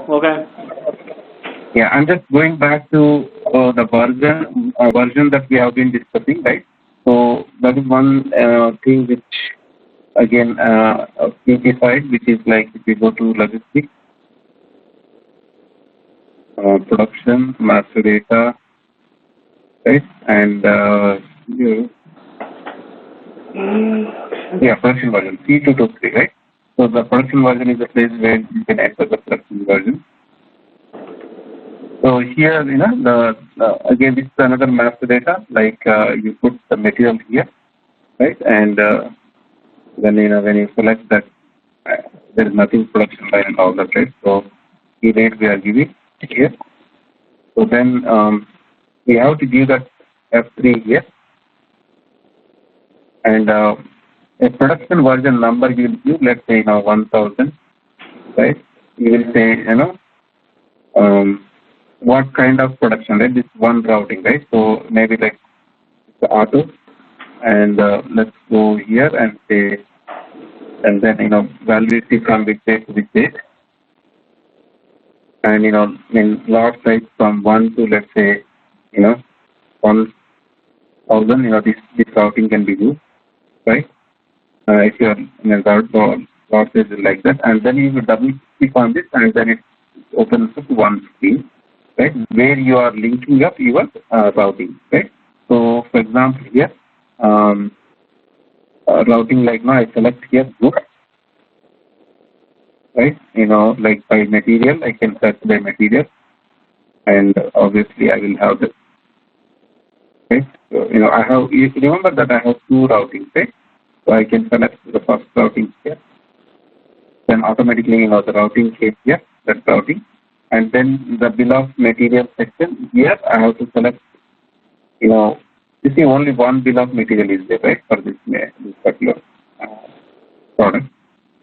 Okay. Yeah, I'm just going back to the version that we have been discussing, right? So that is one thing which again PP side, which is like if you go to logistics, production, master data, right, and yeah, production version C223, right? So the production version is the place where you can enter the production version. So here, again, this is another master data. Like you put the material here, right? And then when you select that, there is nothing production line and all that, right? So key rate we are giving here. So then we have to give that F3 here, and a production version number you will give. Let's say 1000, right? You will say what kind of production, right? This one routing, right? So maybe like the auto, and let's go here and say, and then validity from which date to which date, and in lot size from 1 to, let's say 1000. This routing can be used, right? If you are in a lot size like that, and then you will double click on this, and then it opens up one screen, right, where you are linking up your routing, right? So, for example, here, routing like now I select here goods, right? Like by material, I can search by material, and obviously I will have this, right? So, I have, you remember that I have two routings, right? So I can select the first routing here, then automatically, the routing came here, that routing. And then the bill of material section, here I have to select, you see only one bill of material is there, right, for this particular product.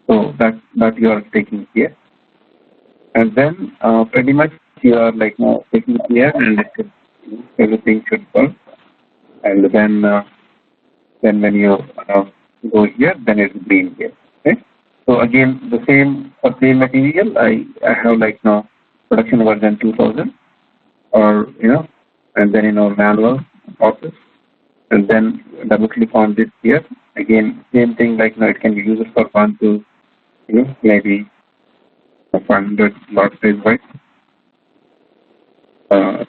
So that you are taking here. And then pretty much you are like taking here, and everything should work. And then when you go here, then it's green here, right? So again, the same material, I have like now production version 2000, or and then manual process, and then double click on this here. Again, same thing, like it can be used for 1 to maybe 500 lot size, right?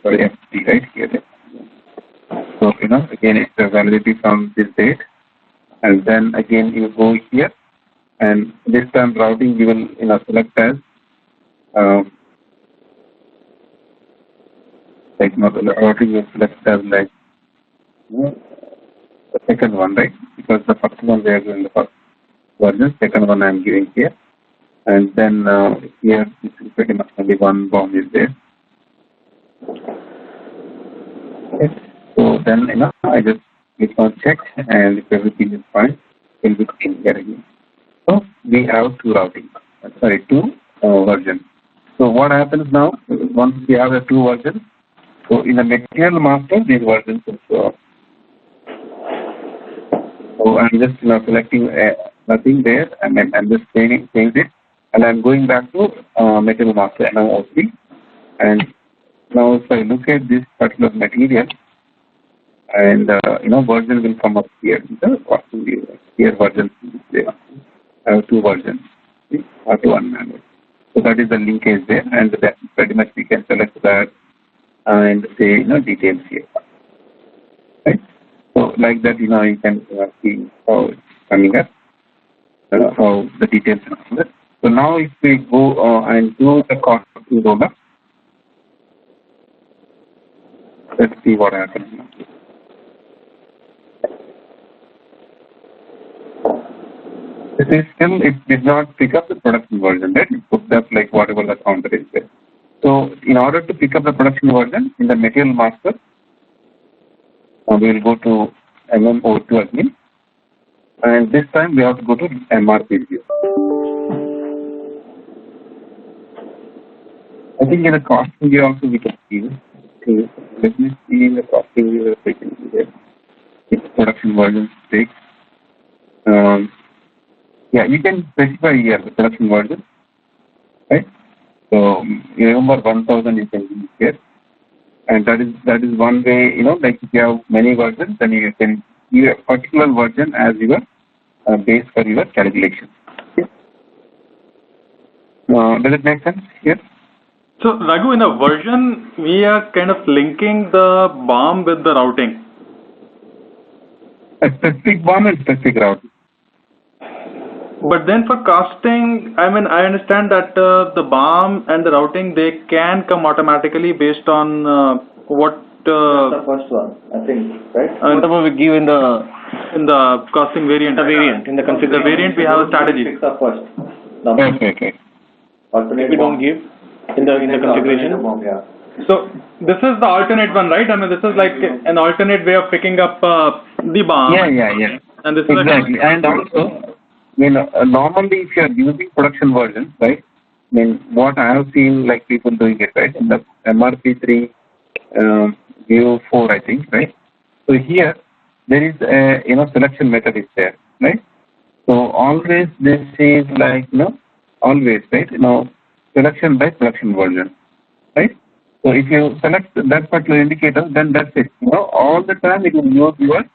Sorry, FT, right here. So again, it's a validity from this date, and then again you go here, and this time routing you will select as like the routing you select as like the second one, right? Because the first one we are doing the first version, second one I am giving here, and then here this is pretty much only one bomb is there. Okay. So then I just click on check, and if everything is fine, it will be clean here again. So we have two versions. So what happens now, once we have the two versions, so in the material master, these versions will show up. So I'm just selecting nothing there, and then I'm just changing it, and I'm going back to material master MMOC, and now if I look at this particular material, and version will come up here. The costing view here version is there. I have two versions, auto and manual. So that is the linkage there, and that pretty much we can select that and say details here, right? So like that, you can see how it's coming up, how the details are coming up. So now if we go and do the costing roll-up, let's see what happens now. This is still, it did not pick up the production version, right? It put up like whatever the counter is there. So in order to pick up the production version in the material master, we will go to MMO2 admin, and this time we have to go to MRP view. I think in the costing view also we can see. Let me see in the costing view if we can see there. It's production version 6. Yeah, you can specify here the production version, right? So you remember 1000 you can use here. And that is one way, like if you have many versions, then you can use a particular version as your base for your calculation. Okay. Does it make sense here? So Raghu, in a version, we are kind of linking the BOM with the routing. A specific BOM and specific routing. But then for costing, I mean, I understand that the BOM and the routing, they can come automatically based on what. That's the first one, I think, right? Whatever we give in the costing variant. The variant in the configuration. The variant we have a strategy. Fix up first. Okay. Alternate we don't give in the configuration. Yeah. So this is the alternate one, right? I mean, this is like an alternate way of picking up the BOM. Yeah. And this exactly. And also, normally if you are using production versions, right? What I have seen like people doing it, right? In the MRP3 View 4, I think, right? So here there is a selection method is there, right? So always this is like always, right? Selection by production version, right? So if you select that particular indicator, then that's it. All the time it will use your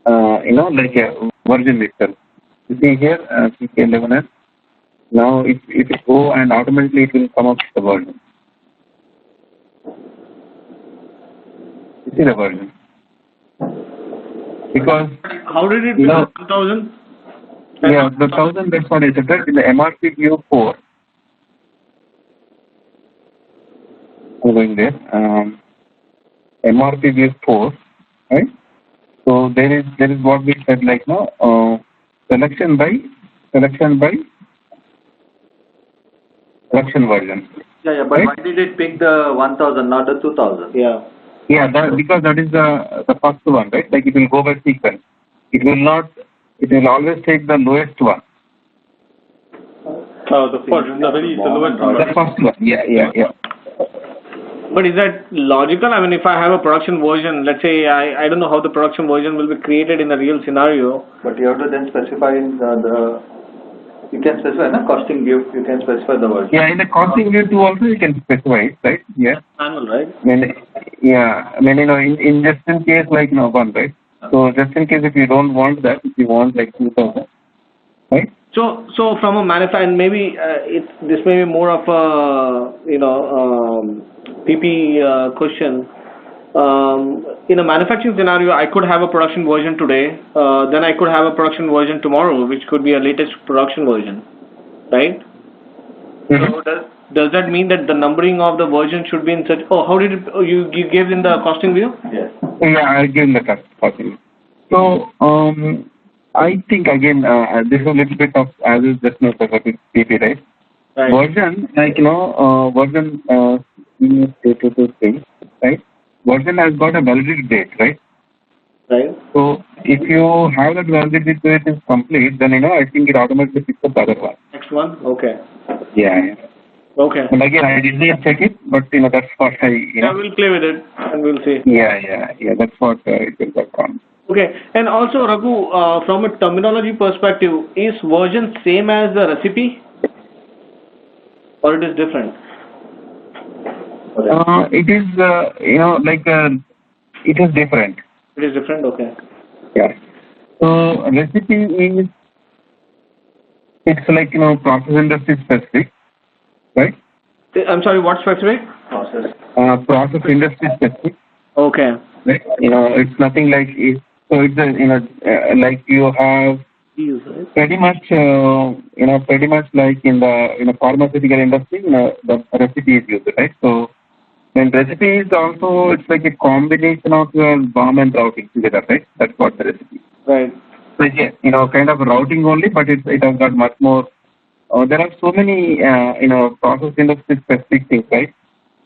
like a version itself. You see here CK11S. Now if you go and automatically it will come up with the version. You see the version. Because how did it become 1000? Yeah, the 1000, that's what I said, right? In the MRP View 4. I'm going there. MRP View 4, right? So there is what we said like selection by production version. Yeah, but right? Why did it pick the 1000, not the 2000? Yeah, because that is the first one, right? Like it will go by sequence. It will always take the lowest one. The lowest one. The first one. Yeah. But is that logical? I mean, if I have a production version, let's say I don't know how the production version will be created in a real scenario. But you have to then specify in you can specify the costing view. You can specify the version. Yeah, in the costing view too also you can specify it, right? Yeah. Manual, right? In just in case like one, right? So just in case if you don't want that, if you want like 2000, right? So from a manufacturer, maybe this may be more of a PP question. In a manufacturing scenario, I could have a production version today. Then I could have a production version tomorrow, which could be a latest production version, right? Mm-hmm. So does that mean that the numbering of the version should be in such? Oh, how did it? You gave in the costing view? Yes. Yeah, I gave in the costing. So I think again this is a little bit of as is just no PP, right? Right. Version version 223, right? Version has got a validity date, right? Right. So if you have that validity date is complete, then I think it automatically picks up the other one. Next one. Okay. Yeah. Okay. And again, I didn't check it, but that's what I. Yeah, we'll play with it and we'll see. Yeah. That's what it will work on. Okay, and also Raghu, from a terminology perspective, is version same as the recipe, or it is different? It is it is different. It is different. Okay. Yeah. So recipe is it's like process industry specific, right? I'm sorry, what specific? Process. Process industry specific. Okay. Right? It's nothing like it. So it's like you have pretty much like in the pharmaceutical industry, the recipe is used, right? So when recipe is also it's like a combination of your BOM and routing together, right? That's what the recipe is. Right. So yeah, kind of routing only, but it has got much more. There are so many process industry specific things, right?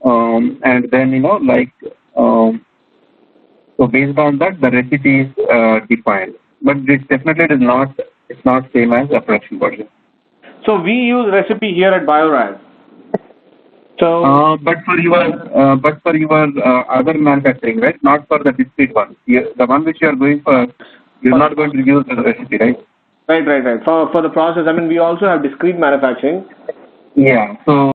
And then so based on that, the recipe is defined. But this definitely is not. It's not same as a production version. So we use recipe here at Biorad. So. But for your other manufacturing, right? Not for the discrete one. The one which you are going for, you're not going to use the recipe, right? Right. For the process, I mean, we also have discrete manufacturing. Yeah. So.